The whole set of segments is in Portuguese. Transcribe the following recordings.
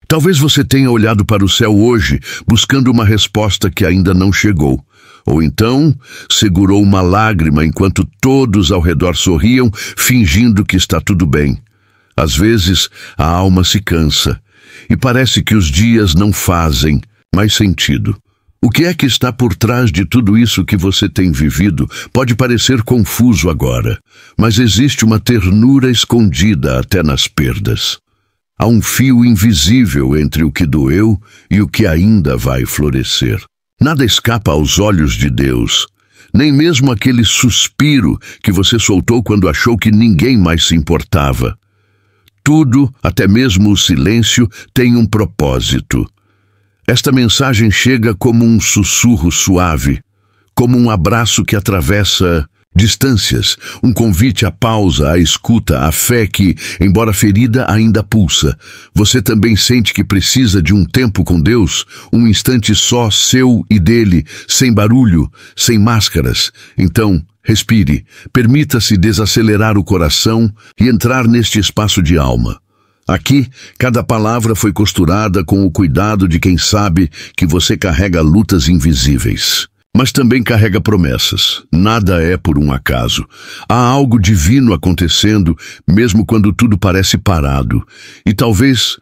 Talvez você tenha olhado para o céu hoje, buscando uma resposta que ainda não chegou. Ou então, segurou uma lágrima enquanto todos ao redor sorriam, fingindo que está tudo bem. Às vezes, a alma se cansa, e parece que os dias não fazem mais sentido. O que é que está por trás de tudo isso que você tem vivido pode parecer confuso agora, mas existe uma ternura escondida até nas perdas. Há um fio invisível entre o que doeu e o que ainda vai florescer. Nada escapa aos olhos de Deus, nem mesmo aquele suspiro que você soltou quando achou que ninguém mais se importava. Tudo, até mesmo o silêncio, tem um propósito. Esta mensagem chega como um sussurro suave, como um abraço que atravessa distâncias, um convite à pausa, à escuta, à fé que, embora ferida, ainda pulsa. Você também sente que precisa de um tempo com Deus, um instante só seu e dele, sem barulho, sem máscaras. Então, respire, permita-se desacelerar o coração e entrar neste espaço de alma. Aqui, cada palavra foi costurada com o cuidado de quem sabe que você carrega lutas invisíveis. Mas também carrega promessas. Nada é por um acaso. Há algo divino acontecendo, mesmo quando tudo parece parado. E talvez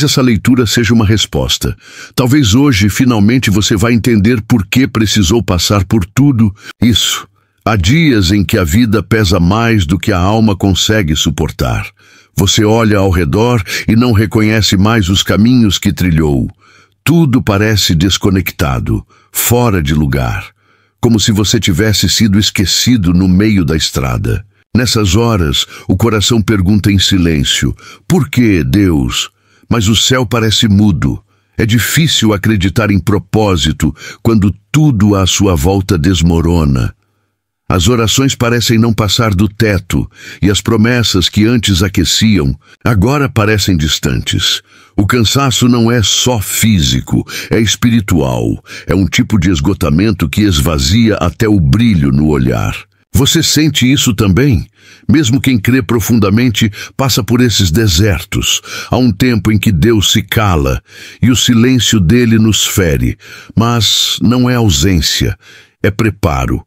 essa leitura seja uma resposta. Talvez hoje, finalmente, você vai entender por que precisou passar por tudo isso. Há dias em que a vida pesa mais do que a alma consegue suportar. Você olha ao redor e não reconhece mais os caminhos que trilhou. Tudo parece desconectado, fora de lugar, como se você tivesse sido esquecido no meio da estrada. Nessas horas, o coração pergunta em silêncio: por que, Deus? Mas o céu parece mudo. É difícil acreditar em propósito quando tudo à sua volta desmorona. As orações parecem não passar do teto, e as promessas que antes aqueciam, agora parecem distantes. O cansaço não é só físico, é espiritual. É um tipo de esgotamento que esvazia até o brilho no olhar. Você sente isso também? Mesmo quem crê profundamente passa por esses desertos. Há um tempo em que Deus se cala, e o silêncio dele nos fere. Mas não é ausência, é preparo.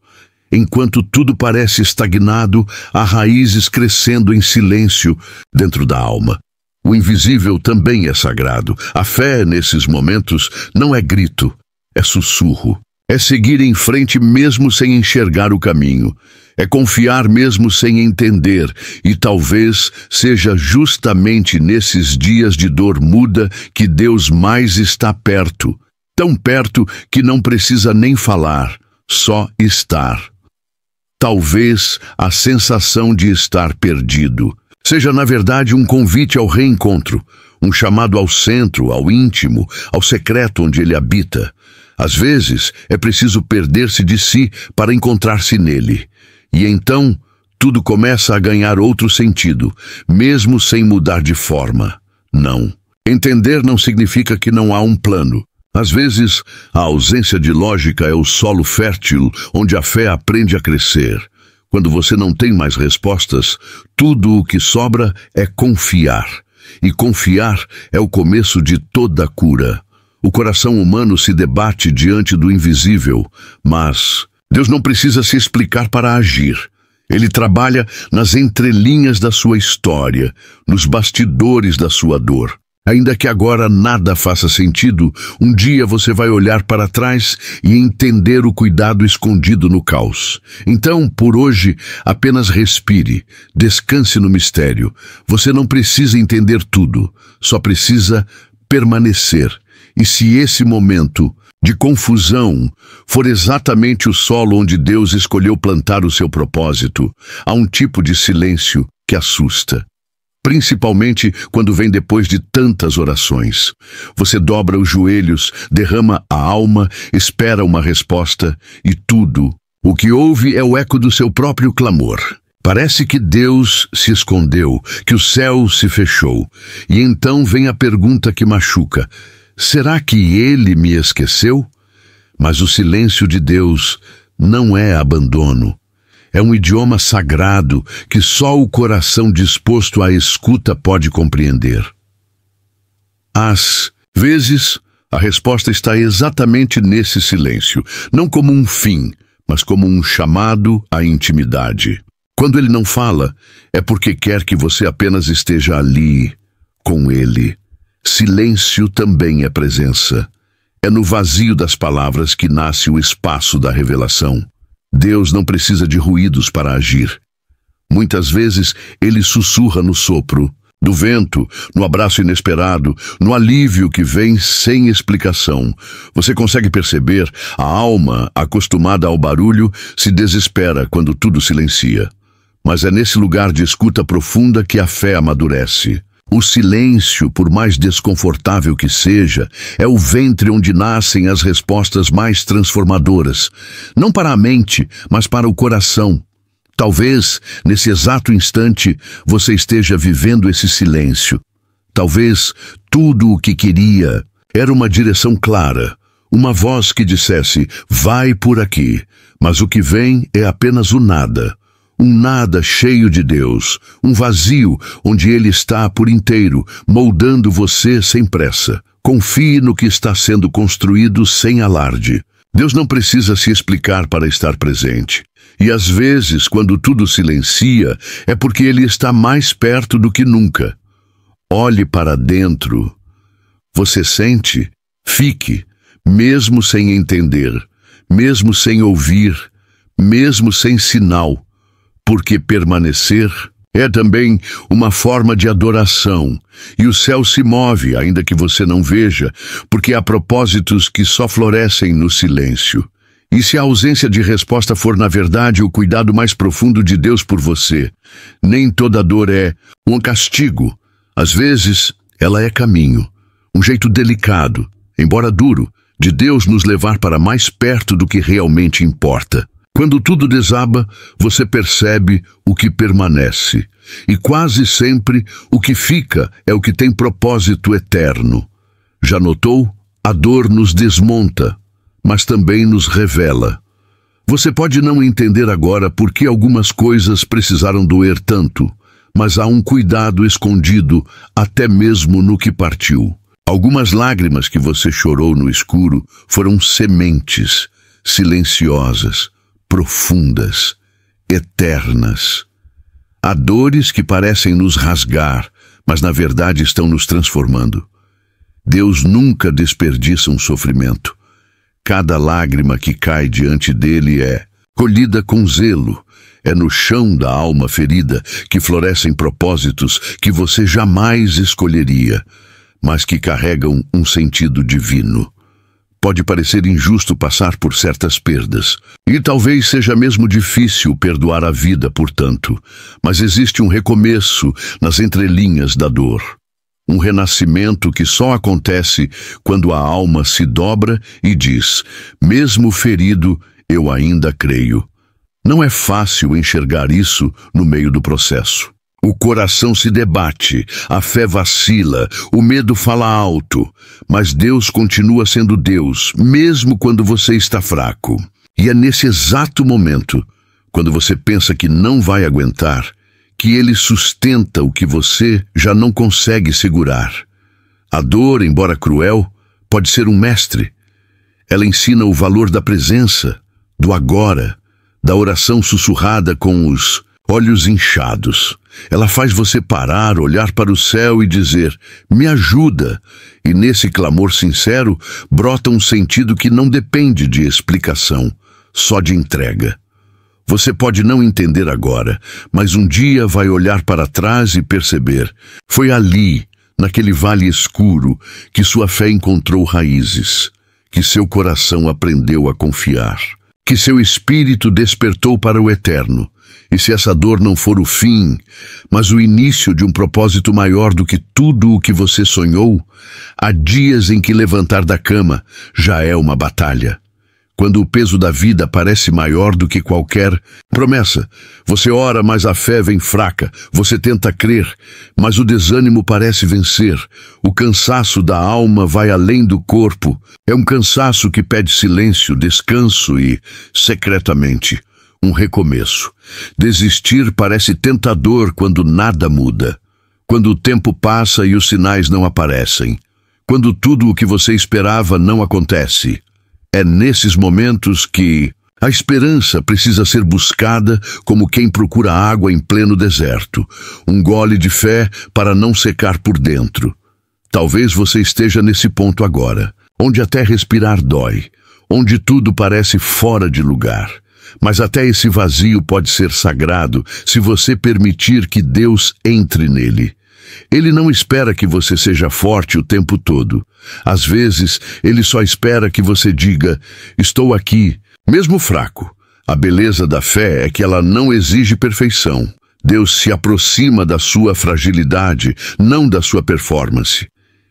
Enquanto tudo parece estagnado, há raízes crescendo em silêncio dentro da alma. O invisível também é sagrado. A fé, nesses momentos, não é grito, é sussurro. É seguir em frente mesmo sem enxergar o caminho. É confiar mesmo sem entender. E talvez seja justamente nesses dias de dor muda que Deus mais está perto. Tão perto que não precisa nem falar, só estar. Talvez a sensação de estar perdido seja, na verdade, um convite ao reencontro, um chamado ao centro, ao íntimo, ao secreto onde ele habita. Às vezes, é preciso perder-se de si para encontrar-se nele. E então, tudo começa a ganhar outro sentido, mesmo sem mudar de forma. Não. Entender não significa que não há um plano. Às vezes, a ausência de lógica é o solo fértil onde a fé aprende a crescer. Quando você não tem mais respostas, tudo o que sobra é confiar. E confiar é o começo de toda cura. O coração humano se debate diante do invisível, mas Deus não precisa se explicar para agir. Ele trabalha nas entrelinhas da sua história, nos bastidores da sua dor. Ainda que agora nada faça sentido, um dia você vai olhar para trás e entender o cuidado escondido no caos. Então, por hoje, apenas respire, descanse no mistério. Você não precisa entender tudo, só precisa permanecer. E se esse momento de confusão for exatamente o solo onde Deus escolheu plantar o seu propósito, há um tipo de silêncio que assusta. Principalmente quando vem depois de tantas orações. Você dobra os joelhos, derrama a alma, espera uma resposta e tudo o que ouve é o eco do seu próprio clamor. Parece que Deus se escondeu, que o céu se fechou. E então vem a pergunta que machuca: será que ele me esqueceu? Mas o silêncio de Deus não é abandono. É um idioma sagrado que só o coração disposto à escuta pode compreender. Às vezes, a resposta está exatamente nesse silêncio, não como um fim, mas como um chamado à intimidade. Quando ele não fala, é porque quer que você apenas esteja ali, com ele. Silêncio também é presença. É no vazio das palavras que nasce o espaço da revelação. Deus não precisa de ruídos para agir. Muitas vezes, ele sussurra no sopro do vento, no abraço inesperado, no alívio que vem sem explicação. Você consegue perceber? A alma, acostumada ao barulho, se desespera quando tudo silencia. Mas é nesse lugar de escuta profunda que a fé amadurece. O silêncio, por mais desconfortável que seja, é o ventre onde nascem as respostas mais transformadoras. Não para a mente, mas para o coração. Talvez, nesse exato instante, você esteja vivendo esse silêncio. Talvez tudo o que queria era uma direção clara, uma voz que dissesse, vai por aqui, mas o que vem é apenas o nada. Um nada cheio de Deus, um vazio onde Ele está por inteiro, moldando você sem pressa. Confie no que está sendo construído sem alarde. Deus não precisa se explicar para estar presente. E às vezes, quando tudo silencia, é porque Ele está mais perto do que nunca. Olhe para dentro. Você sente? Fique, mesmo sem entender, mesmo sem ouvir, mesmo sem sinal. Porque permanecer é também uma forma de adoração, e o céu se move, ainda que você não veja, porque há propósitos que só florescem no silêncio. E se a ausência de resposta for, na verdade, o cuidado mais profundo de Deus por você, nem toda dor é um castigo. Às vezes, ela é caminho, um jeito delicado, embora duro, de Deus nos levar para mais perto do que realmente importa. Quando tudo desaba, você percebe o que permanece. E quase sempre o que fica é o que tem propósito eterno. Já notou? A dor nos desmonta, mas também nos revela. Você pode não entender agora por que algumas coisas precisaram doer tanto, mas há um cuidado escondido até mesmo no que partiu. Algumas lágrimas que você chorou no escuro foram sementes silenciosas, profundas, eternas. Há dores que parecem nos rasgar, mas na verdade estão nos transformando. Deus nunca desperdiça um sofrimento. Cada lágrima que cai diante dele é colhida com zelo. É no chão da alma ferida que florescem propósitos que você jamais escolheria, mas que carregam um sentido divino. Pode parecer injusto passar por certas perdas, e talvez seja mesmo difícil perdoar a vida, portanto, mas existe um recomeço nas entrelinhas da dor. Um renascimento que só acontece quando a alma se dobra e diz, mesmo ferido, eu ainda creio. Não é fácil enxergar isso no meio do processo. O coração se debate, a fé vacila, o medo fala alto, mas Deus continua sendo Deus, mesmo quando você está fraco. E é nesse exato momento, quando você pensa que não vai aguentar, que Ele sustenta o que você já não consegue segurar. A dor, embora cruel, pode ser um mestre. Ela ensina o valor da presença, do agora, da oração sussurrada com os olhos inchados. Ela faz você parar, olhar para o céu e dizer, me ajuda. E nesse clamor sincero, brota um sentido que não depende de explicação, só de entrega. Você pode não entender agora, mas um dia vai olhar para trás e perceber, foi ali, naquele vale escuro, que sua fé encontrou raízes, que seu coração aprendeu a confiar, que seu espírito despertou para o eterno. E se essa dor não for o fim, mas o início de um propósito maior do que tudo o que você sonhou, há dias em que levantar da cama já é uma batalha. Quando o peso da vida parece maior do que qualquer promessa, você ora, mas a fé vem fraca, você tenta crer, mas o desânimo parece vencer. O cansaço da alma vai além do corpo. É um cansaço que pede silêncio, descanso e, secretamente, um recomeço. Desistir parece tentador quando nada muda, quando o tempo passa e os sinais não aparecem. quando tudo o que você esperava não acontece. É nesses momentos que a esperança precisa ser buscada como quem procura água em pleno deserto, um gole de fé para não secar por dentro. Talvez você esteja nesse ponto agora, onde até respirar dói, onde tudo parece fora de lugar. Mas até esse vazio pode ser sagrado se você permitir que Deus entre nele. Ele não espera que você seja forte o tempo todo. Às vezes, ele só espera que você diga: estou aqui, mesmo fraco. A beleza da fé é que ela não exige perfeição. Deus se aproxima da sua fragilidade, não da sua performance.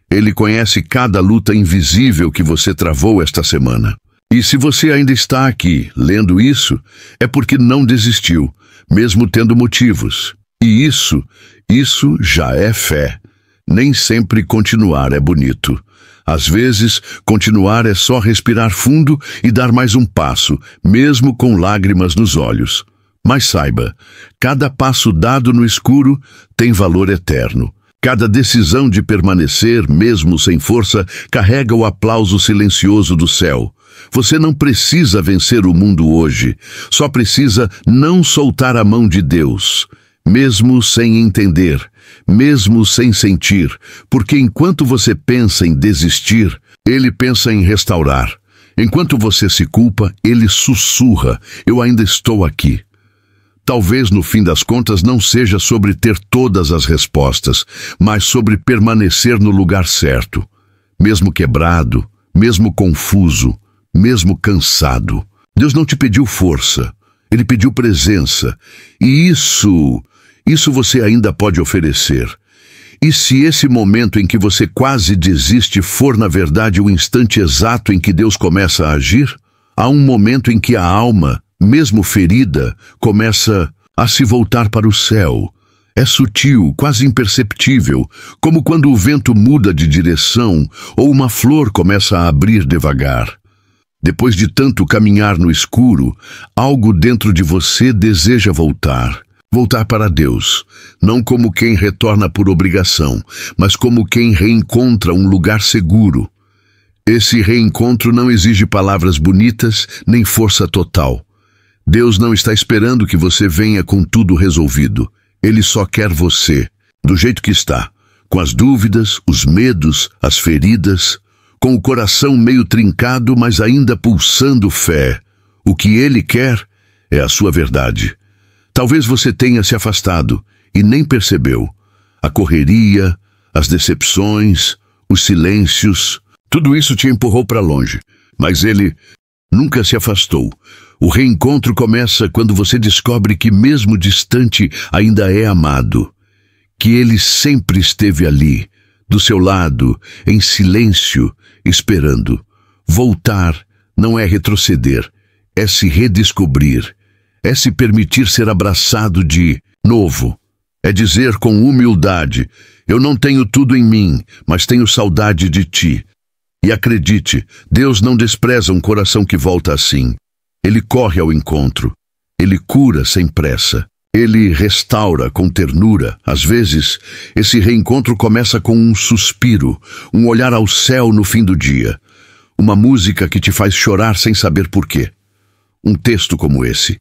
Ele conhece cada luta invisível que você travou esta semana. E se você ainda está aqui, lendo isso, é porque não desistiu, mesmo tendo motivos. E isso já é fé. Nem sempre continuar é bonito. Às vezes, continuar é só respirar fundo e dar mais um passo, mesmo com lágrimas nos olhos. Mas saiba, cada passo dado no escuro tem valor eterno. Cada decisão de permanecer, mesmo sem força, carrega o aplauso silencioso do céu. Você não precisa vencer o mundo hoje, só precisa não soltar a mão de Deus, mesmo sem entender, mesmo sem sentir, porque enquanto você pensa em desistir, Ele pensa em restaurar. Enquanto você se culpa, Ele sussurra: eu ainda estou aqui. Talvez no fim das contas não seja sobre ter todas as respostas, mas sobre permanecer no lugar certo, mesmo quebrado, mesmo confuso, mesmo cansado. Deus não te pediu força, Ele pediu presença, e isso você ainda pode oferecer. E se esse momento em que você quase desiste for na verdade o instante exato em que Deus começa a agir, há um momento em que a alma, mesmo ferida, começa a se voltar para o céu. É sutil, quase imperceptível, como quando o vento muda de direção ou uma flor começa a abrir devagar. Depois de tanto caminhar no escuro, algo dentro de você deseja voltar. Voltar para Deus, não como quem retorna por obrigação, mas como quem reencontra um lugar seguro. Esse reencontro não exige palavras bonitas nem força total. Deus não está esperando que você venha com tudo resolvido. Ele só quer você, do jeito que está, com as dúvidas, os medos, as feridas, com o coração meio trincado, mas ainda pulsando fé. O que Ele quer é a sua verdade. Talvez você tenha se afastado e nem percebeu. A correria, as decepções, os silêncios, tudo isso te empurrou para longe, mas Ele nunca se afastou. O reencontro começa quando você descobre que mesmo distante ainda é amado, que Ele sempre esteve ali, do seu lado, em silêncio, esperando. Voltar não é retroceder, é se redescobrir, é se permitir ser abraçado de novo. É dizer com humildade: eu não tenho tudo em mim, mas tenho saudade de ti. E acredite, Deus não despreza um coração que volta assim. Ele corre ao encontro. Ele cura sem pressa. Ele restaura com ternura. Às vezes, esse reencontro começa com um suspiro, um olhar ao céu no fim do dia. Uma música que te faz chorar sem saber por quê. Um texto como esse.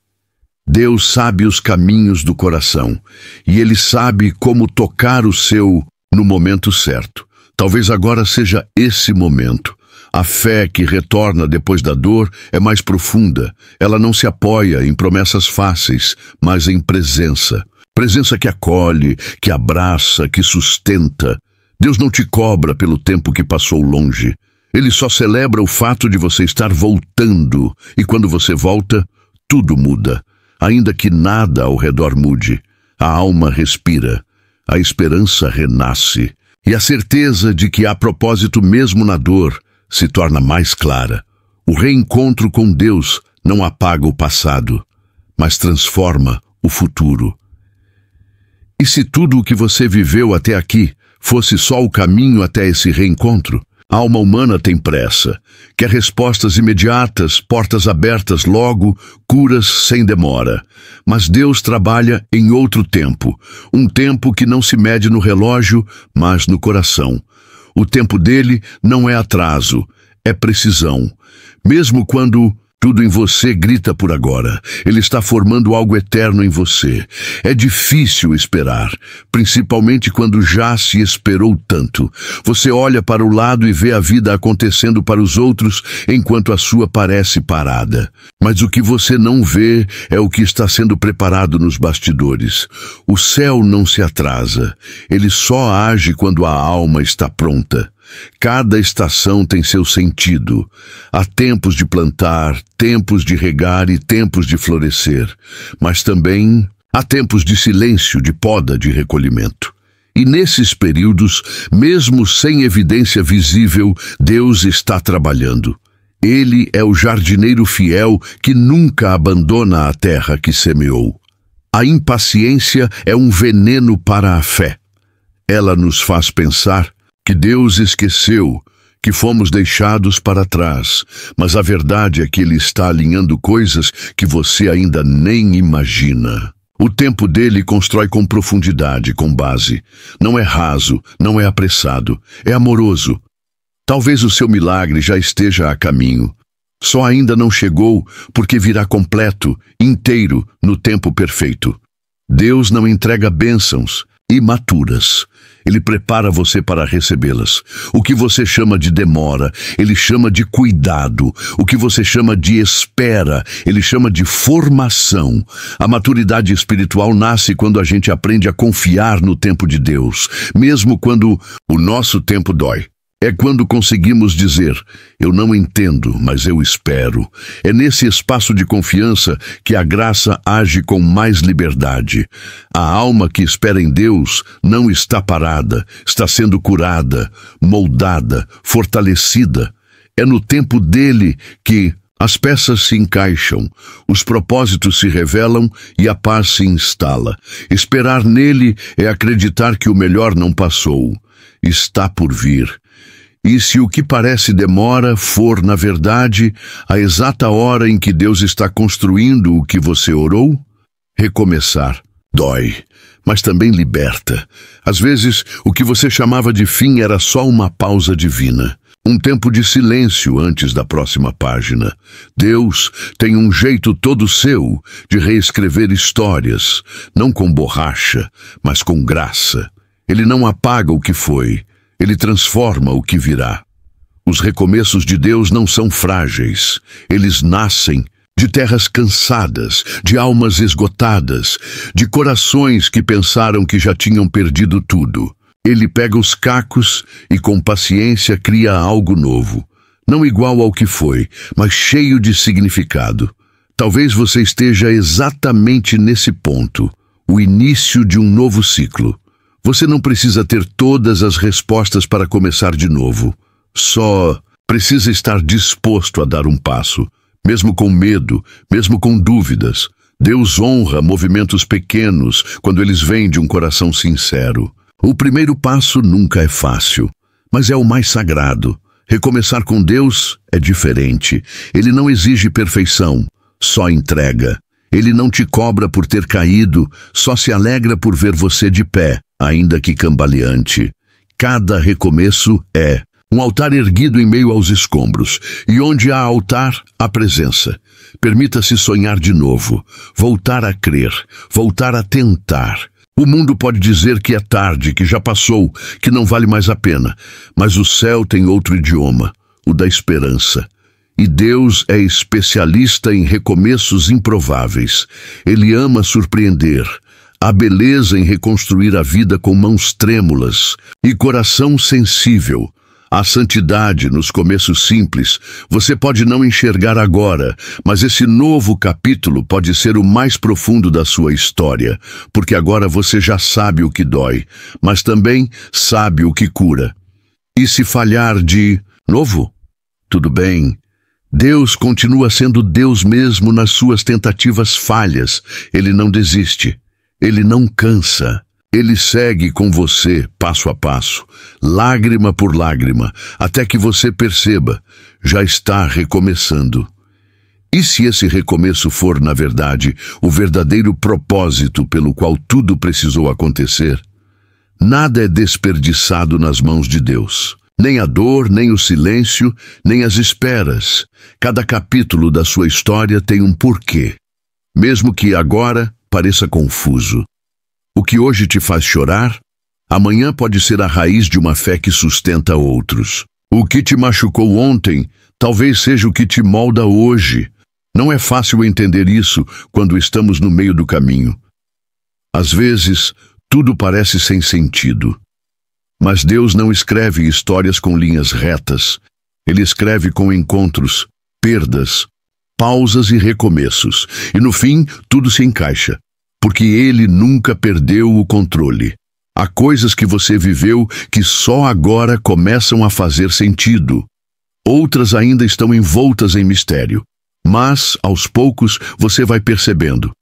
Deus sabe os caminhos do coração, e Ele sabe como tocar o seu no momento certo. Talvez agora seja esse momento. A fé que retorna depois da dor é mais profunda. Ela não se apoia em promessas fáceis, mas em presença. Presença que acolhe, que abraça, que sustenta. Deus não te cobra pelo tempo que passou longe. Ele só celebra o fato de você estar voltando. E quando você volta, tudo muda. Ainda que nada ao redor mude. A alma respira. A esperança renasce. E a certeza de que há propósito mesmo na dor se torna mais clara. O reencontro com Deus não apaga o passado, mas transforma o futuro. E se tudo o que você viveu até aqui fosse só o caminho até esse reencontro? A alma humana tem pressa, quer respostas imediatas, portas abertas logo, curas sem demora. Mas Deus trabalha em outro tempo, um tempo que não se mede no relógio, mas no coração. O tempo dele não é atraso, é precisão. Mesmo quando tudo em você grita por agora, ele está formando algo eterno em você. É difícil esperar, principalmente quando já se esperou tanto. Você olha para o lado e vê a vida acontecendo para os outros, enquanto a sua parece parada. Mas o que você não vê é o que está sendo preparado nos bastidores. O céu não se atrasa, ele só age quando a alma está pronta. Cada estação tem seu sentido. Há tempos de plantar, tempos de regar e tempos de florescer. Mas também há tempos de silêncio, de poda, de recolhimento. E nesses períodos, mesmo sem evidência visível, Deus está trabalhando. Ele é o jardineiro fiel que nunca abandona a terra que semeou. A impaciência é um veneno para a fé. Ela nos faz pensar que Deus esqueceu, que fomos deixados para trás, mas a verdade é que Ele está alinhando coisas que você ainda nem imagina. O tempo dele constrói com profundidade, com base. Não é raso, não é apressado, é amoroso. Talvez o seu milagre já esteja a caminho. Só ainda não chegou porque virá completo, inteiro, no tempo perfeito. Deus não entrega bênçãos imaturas. Ele prepara você para recebê-las. O que você chama de demora, ele chama de cuidado. O que você chama de espera, ele chama de formação. A maturidade espiritual nasce quando a gente aprende a confiar no tempo de Deus, mesmo quando o nosso tempo dói. É quando conseguimos dizer, eu não entendo, mas eu espero. É nesse espaço de confiança que a graça age com mais liberdade. A alma que espera em Deus não está parada, está sendo curada, moldada, fortalecida. É no tempo dele que as peças se encaixam, os propósitos se revelam e a paz se instala. Esperar nele é acreditar que o melhor não passou, está por vir. E se o que parece demora for, na verdade, a exata hora em que Deus está construindo o que você orou? Recomeçar dói, mas também liberta. Às vezes, o que você chamava de fim era só uma pausa divina. Um tempo de silêncio antes da próxima página. Deus tem um jeito todo seu de reescrever histórias, não com borracha, mas com graça. Ele não apaga o que foi. Ele transforma o que virá. Os recomeços de Deus não são frágeis. Eles nascem de terras cansadas, de almas esgotadas, de corações que pensaram que já tinham perdido tudo. Ele pega os cacos e com paciência cria algo novo. Não igual ao que foi, mas cheio de significado. Talvez você esteja exatamente nesse ponto, o início de um novo ciclo. Você não precisa ter todas as respostas para começar de novo. Só precisa estar disposto a dar um passo, mesmo com medo, mesmo com dúvidas. Deus honra movimentos pequenos quando eles vêm de um coração sincero. O primeiro passo nunca é fácil, mas é o mais sagrado. Recomeçar com Deus é diferente. Ele não exige perfeição, só entrega. Ele não te cobra por ter caído, só se alegra por ver você de pé, ainda que cambaleante. Cada recomeço é um altar erguido em meio aos escombros, e onde há altar, há presença. Permita-se sonhar de novo, voltar a crer, voltar a tentar. O mundo pode dizer que é tarde, que já passou, que não vale mais a pena, mas o céu tem outro idioma, o da esperança. E Deus é especialista em recomeços improváveis. Ele ama surpreender. Há beleza em reconstruir a vida com mãos trêmulas e coração sensível. Há santidade nos começos simples. Você pode não enxergar agora, mas esse novo capítulo pode ser o mais profundo da sua história, porque agora você já sabe o que dói, mas também sabe o que cura. E se falhar de novo? Tudo bem. Deus continua sendo Deus mesmo nas suas tentativas falhas. Ele não desiste. Ele não cansa. Ele segue com você, passo a passo, lágrima por lágrima, até que você perceba, já está recomeçando. E se esse recomeço for, na verdade, o verdadeiro propósito pelo qual tudo precisou acontecer? Nada é desperdiçado nas mãos de Deus. Nem a dor, nem o silêncio, nem as esperas. Cada capítulo da sua história tem um porquê, mesmo que agora pareça confuso. O que hoje te faz chorar, amanhã pode ser a raiz de uma fé que sustenta outros. O que te machucou ontem, talvez seja o que te molda hoje. Não é fácil entender isso quando estamos no meio do caminho. Às vezes, tudo parece sem sentido. Mas Deus não escreve histórias com linhas retas. Ele escreve com encontros, perdas, pausas e recomeços. E no fim, tudo se encaixa, porque Ele nunca perdeu o controle. Há coisas que você viveu que só agora começam a fazer sentido. Outras ainda estão envoltas em mistério. Mas, aos poucos, você vai percebendo.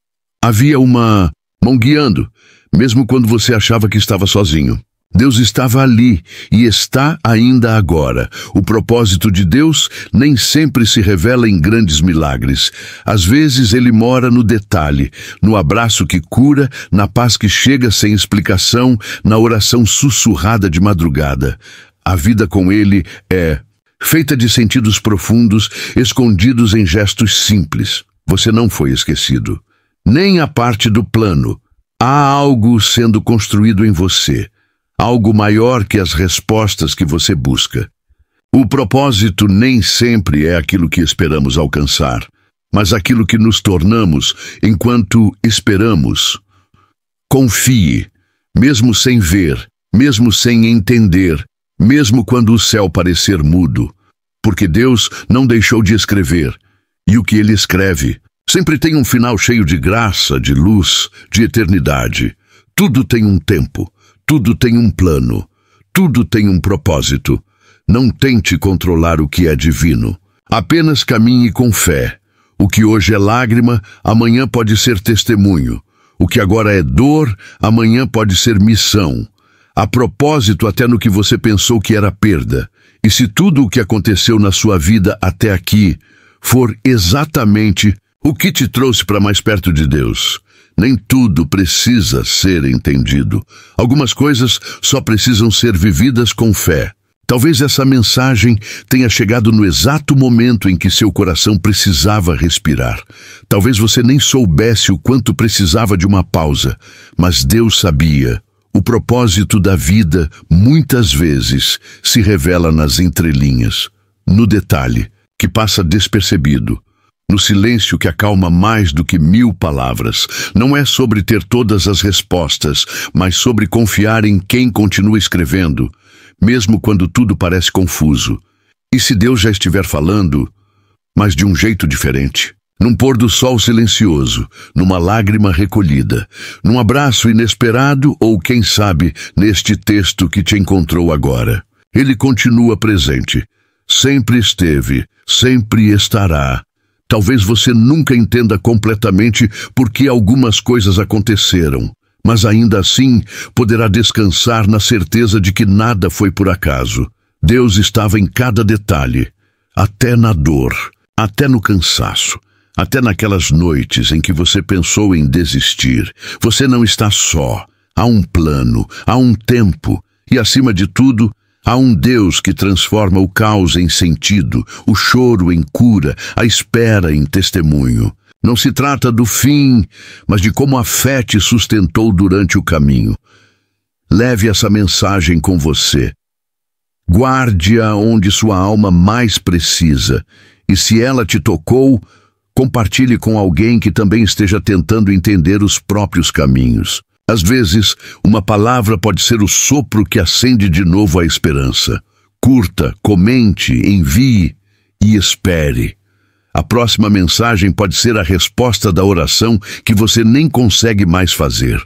Havia uma mão guiando, mesmo quando você achava que estava sozinho. Deus estava ali e está ainda agora. O propósito de Deus nem sempre se revela em grandes milagres. Às vezes ele mora no detalhe, no abraço que cura, na paz que chega sem explicação, na oração sussurrada de madrugada. A vida com ele é feita de sentidos profundos, escondidos em gestos simples. Você não foi esquecido. Nem a parte do plano. Há algo sendo construído em você. Algo maior que as respostas que você busca. O propósito nem sempre é aquilo que esperamos alcançar, mas aquilo que nos tornamos enquanto esperamos. Confie, mesmo sem ver, mesmo sem entender, mesmo quando o céu parecer mudo, porque Deus não deixou de escrever, e o que Ele escreve sempre tem um final cheio de graça, de luz, de eternidade. Tudo tem um tempo. Tudo tem um plano, tudo tem um propósito. Não tente controlar o que é divino. Apenas caminhe com fé. O que hoje é lágrima, amanhã pode ser testemunho. O que agora é dor, amanhã pode ser missão. Há propósito até no que você pensou que era perda. E se tudo o que aconteceu na sua vida até aqui for exatamente o que te trouxe para mais perto de Deus, nem tudo precisa ser entendido. Algumas coisas só precisam ser vividas com fé. Talvez essa mensagem tenha chegado no exato momento em que seu coração precisava respirar. Talvez você nem soubesse o quanto precisava de uma pausa, mas Deus sabia. O propósito da vida, muitas vezes, se revela nas entrelinhas, no detalhe, que passa despercebido. No silêncio que acalma mais do que 1000 palavras. Não é sobre ter todas as respostas, mas sobre confiar em quem continua escrevendo, mesmo quando tudo parece confuso. E se Deus já estiver falando, mas de um jeito diferente? Num pôr do sol silencioso, numa lágrima recolhida, num abraço inesperado ou, quem sabe, neste texto que te encontrou agora. Ele continua presente. Sempre esteve, sempre estará. Talvez você nunca entenda completamente por que algumas coisas aconteceram, mas ainda assim poderá descansar na certeza de que nada foi por acaso. Deus estava em cada detalhe, até na dor, até no cansaço, até naquelas noites em que você pensou em desistir. Você não está só. Há um plano, há um tempo e, acima de tudo, há um Deus que transforma o caos em sentido, o choro em cura, a espera em testemunho. Não se trata do fim, mas de como a fé te sustentou durante o caminho. Leve essa mensagem com você. Guarde-a onde sua alma mais precisa. E se ela te tocou, compartilhe com alguém que também esteja tentando entender os próprios caminhos. Às vezes, uma palavra pode ser o sopro que acende de novo a esperança. Curta, comente, envie e espere. A próxima mensagem pode ser a resposta da oração que você nem consegue mais fazer.